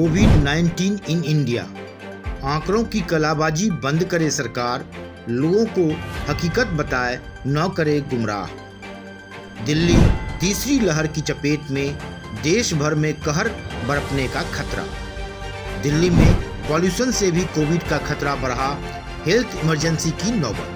Covid in India. आंकड़ों की कलाबाजी बंद करे सरकार, लोगों को हकीकत बताए, न करे गुमराह। दिल्ली तीसरी लहर की चपेट में, देश भर में कहर बरपने का खतरा। दिल्ली में पॉल्यूशन से भी कोविड का खतरा बढ़ा, हेल्थ इमरजेंसी की नौबत।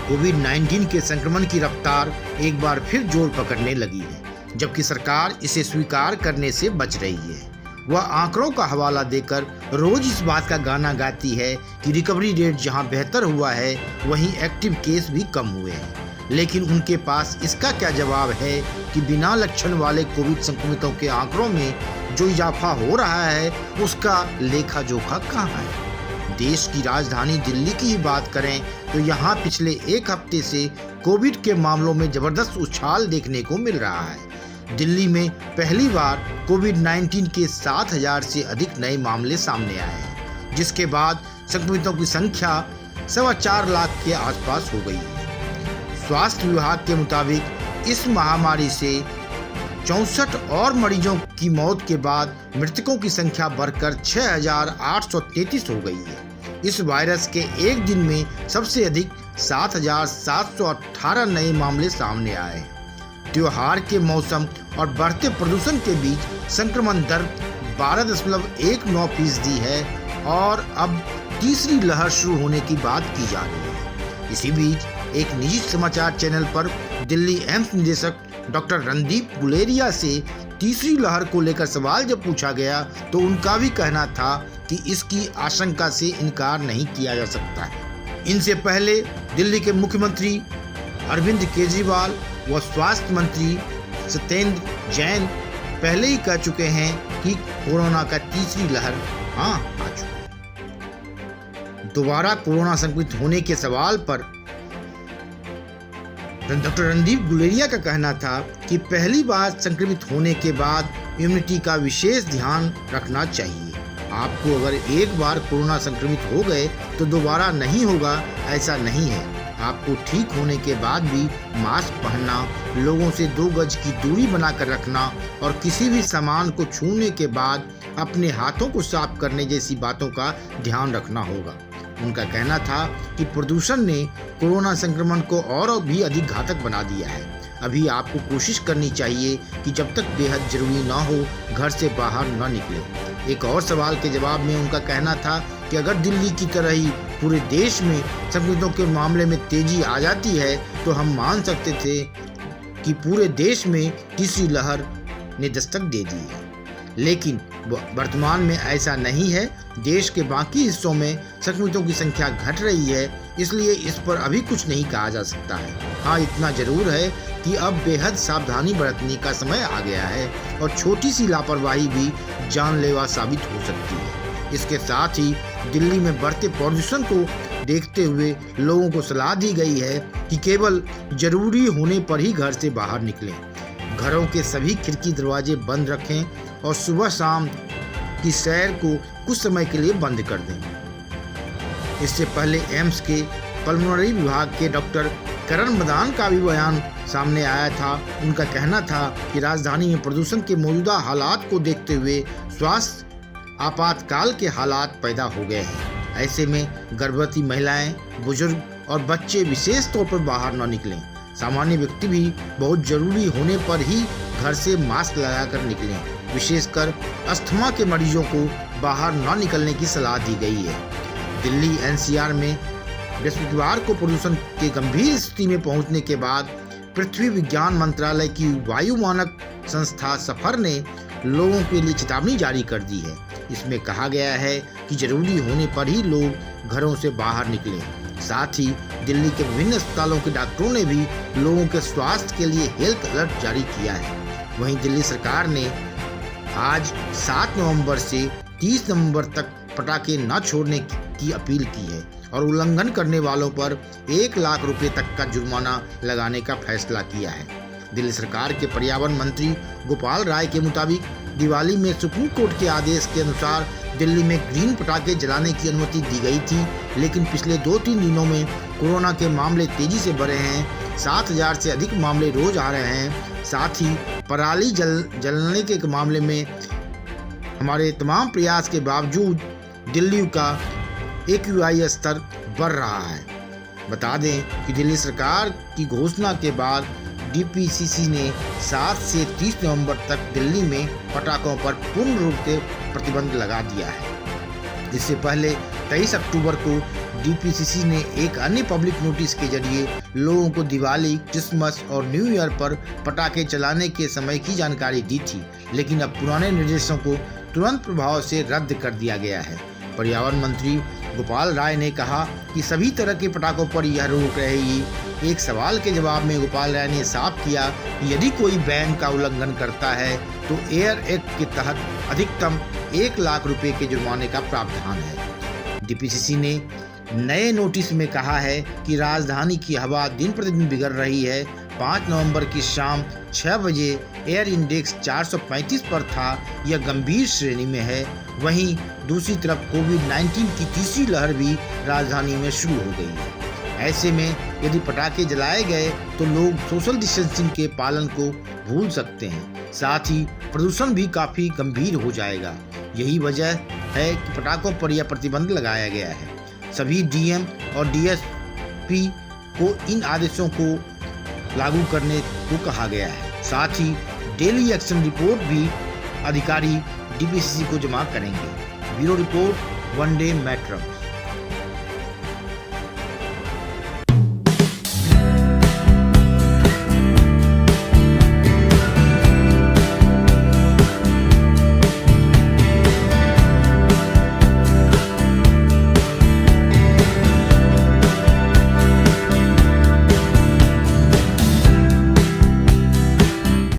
कोविड-19 के संक्रमण की रफ्तार एक बार फिर जोर पकड़ने लगी है, जबकि सरकार इसे स्वीकार करने से बच रही है। वह आंकड़ों का हवाला देकर रोज इस बात का गाना गाती है कि रिकवरी रेट जहां बेहतर हुआ है, वहीं एक्टिव केस भी कम हुए हैं। लेकिन उनके पास इसका क्या जवाब है कि बिना लक्षण वाले कोविड संक्रमितों के आंकड़ों में जो इजाफा हो रहा है, उसका लेखा जोखा कहाँ है। देश की राजधानी दिल्ली की ही बात करें तो यहाँ पिछले एक हफ्ते से कोविड के मामलों में जबरदस्त उछाल देखने को मिल रहा है। दिल्ली में पहली बार कोविड-19 के 7,000 से अधिक नए मामले सामने आए हैं, जिसके बाद संक्रमितों की संख्या 4.25 लाख के आसपास हो गई है। स्वास्थ्य विभाग के मुताबिक इस महामारी से 64 और मरीजों की मौत के बाद मृतकों की संख्या बढ़कर 6,833 हो गई है। इस वायरस के एक दिन में सबसे अधिक 7,718 नए मामले सामने आए। त्योहार के मौसम और बढ़ते प्रदूषण के बीच संक्रमण दर 12.19% है और अब तीसरी लहर शुरू होने की बात की जा रही है। इसी बीच एक निजी समाचार चैनल पर दिल्ली एम्स निदेशक डॉक्टर रणदीप गुलेरिया से तीसरी लहर को लेकर सवाल जब पूछा गया तो उनका भी कहना था कि इसकी आशंका से इनकार नहीं किया जा सकता है। इनसे पहले दिल्ली के मुख्यमंत्री अरविंद केजरीवाल व स्वास्थ्य मंत्री सत्येंद्र जैन पहले ही कह चुके हैं कि कोरोना का तीसरी लहर आ चुकी है। दोबारा कोरोना संक्रमित होने के सवाल पर डॉक्टर रणदीप गुलेरिया का कहना था कि पहली बार संक्रमित होने के बाद इम्यूनिटी का विशेष ध्यान रखना चाहिए। आपको अगर एक बार कोरोना संक्रमित हो गए तो दोबारा नहीं होगा, ऐसा नहीं है। आपको ठीक होने के बाद भी मास्क पहनना, लोगों से 2 गज की दूरी बनाकर रखना और किसी भी सामान को छूने के बाद अपने हाथों को साफ करने जैसी बातों का ध्यान रखना होगा। उनका कहना था कि प्रदूषण ने कोरोना संक्रमण को और भी अधिक घातक बना दिया है। अभी आपको कोशिश करनी चाहिए कि जब तक बेहद जरूरी न हो, घर से बाहर न निकले। एक और सवाल के जवाब में उनका कहना था कि अगर दिल्ली की तरह ही पूरे देश में संक्रमितों के मामले में तेजी आ जाती है तो हम मान सकते थे कि पूरे देश में तीसरी लहर ने दस्तक दे दी है। लेकिन वर्तमान में ऐसा नहीं है। देश के बाकी हिस्सों में संक्रमितों की संख्या घट रही है, इसलिए इस पर अभी कुछ नहीं कहा जा सकता है। हाँ, इतना जरूर है कि अब बेहद सावधानी बरतने का समय आ गया है और छोटी सी लापरवाही भी जानलेवा साबित हो सकती है। इसके साथ ही दिल्ली में बढ़ते प्रदूषण को देखते हुए लोगों को सलाह दी गई है कि केवल जरूरी होने पर ही घर से बाहर निकलें। घरों के सभी खिड़की दरवाजे बंद रखें और सुबह शाम की सैर को कुछ समय के लिए बंद कर दें। इससे पहले एम्स के पल्मोनरी विभाग के डॉक्टर करण मदान का भी बयान सामने आया था। उनका कहना था कि राजधानी में प्रदूषण के मौजूदा हालात को देखते हुए स्वास्थ्य आपातकाल के हालात पैदा हो गए हैं। ऐसे में गर्भवती महिलाएं, बुजुर्ग और बच्चे विशेष तौर पर बाहर न निकलें। सामान्य व्यक्ति भी बहुत जरूरी होने पर ही घर से मास्क लगाकर निकलें। विशेषकर अस्थमा के मरीजों को बाहर न निकलने की सलाह दी गई है। दिल्ली एनसीआर में बृहस्पतिवार को प्रदूषण के गंभीर स्थिति में पहुंचने के बाद पृथ्वी विज्ञान मंत्रालय की वायु मानक संस्था सफर ने लोगों के लिए चेतावनी जारी कर दी है। इसमें कहा गया है कि जरूरी होने पर ही लोग घरों से बाहर निकलें। साथ ही दिल्ली के विभिन्न अस्पतालों के डॉक्टरों ने भी लोगों के स्वास्थ्य के लिए हेल्थ अलर्ट जारी किया है। वहीं दिल्ली सरकार ने आज 7 नवंबर से 30 नवंबर तक पटाखे न छोड़ने की अपील की है और उल्लंघन करने वालों पर 1 लाख रुपए तक का जुर्माना लगाने का फैसला किया है। दिल्ली सरकार के पर्यावरण मंत्री गोपाल राय के मुताबिक दिवाली में सुप्रीम कोर्ट के आदेश के अनुसार दिल्ली में ग्रीन पटाखे जलाने की अनुमति दी गई थी, लेकिन पिछले 2-3 दिनों में कोरोना के मामले तेजी से बढ़े हैं। 7,000 से अधिक मामले रोज आ रहे हैं। साथ ही पराली जलने के मामले में हमारे तमाम प्रयास के बावजूद दिल्ली का AQI स्तर बढ़ रहा है। बता दें कि दिल्ली सरकार की घोषणा के बाद DPCC ने 7 से 30 नवंबर तक दिल्ली में पटाखों पर पूर्ण रूप से प्रतिबंध लगा दिया है। इससे पहले 23 अक्टूबर को DPCC ने एक अन्य पब्लिक नोटिस के जरिए लोगों को दिवाली, क्रिसमस और न्यू ईयर पर पटाखे चलाने के समय की जानकारी दी थी, लेकिन अब पुराने निर्देशों को तुरंत प्रभाव से रद्द कर दिया गया है। पर्यावरण मंत्री गोपाल राय ने कहा कि सभी तरह के पटाखों पर यह रोक रहेगी। एक सवाल के जवाब में गोपाल राय ने साफ किया कि यदि कोई बैन का उल्लंघन करता है तो एयर एक्ट के तहत अधिकतम 1 लाख रुपए के जुर्माने का प्रावधान है। DPCC ने नए नोटिस में कहा है कि राजधानी की हवा दिन प्रतिदिन बिगड़ रही है। 5 नवंबर की शाम 6 बजे एयर इंडेक्स 435 पर था, यह गंभीर श्रेणी में है। वहीं दूसरी तरफ कोविड-19 की तीसरी लहर भी राजधानी में शुरू हो गई है। ऐसे में यदि पटाखे जलाए गए तो लोग सोशल डिस्टेंसिंग के पालन को भूल सकते हैं, साथ ही प्रदूषण भी काफी गंभीर हो जाएगा। यही वजह है कि पटाखों पर यह प्रतिबंध लगाया गया है। सभी DM और DSP को इन आदेशों को लागू करने को कहा गया है। साथ ही डेली एक्शन रिपोर्ट भी अधिकारी DPCC को जमा करेंगे। Bureau report, one day metro.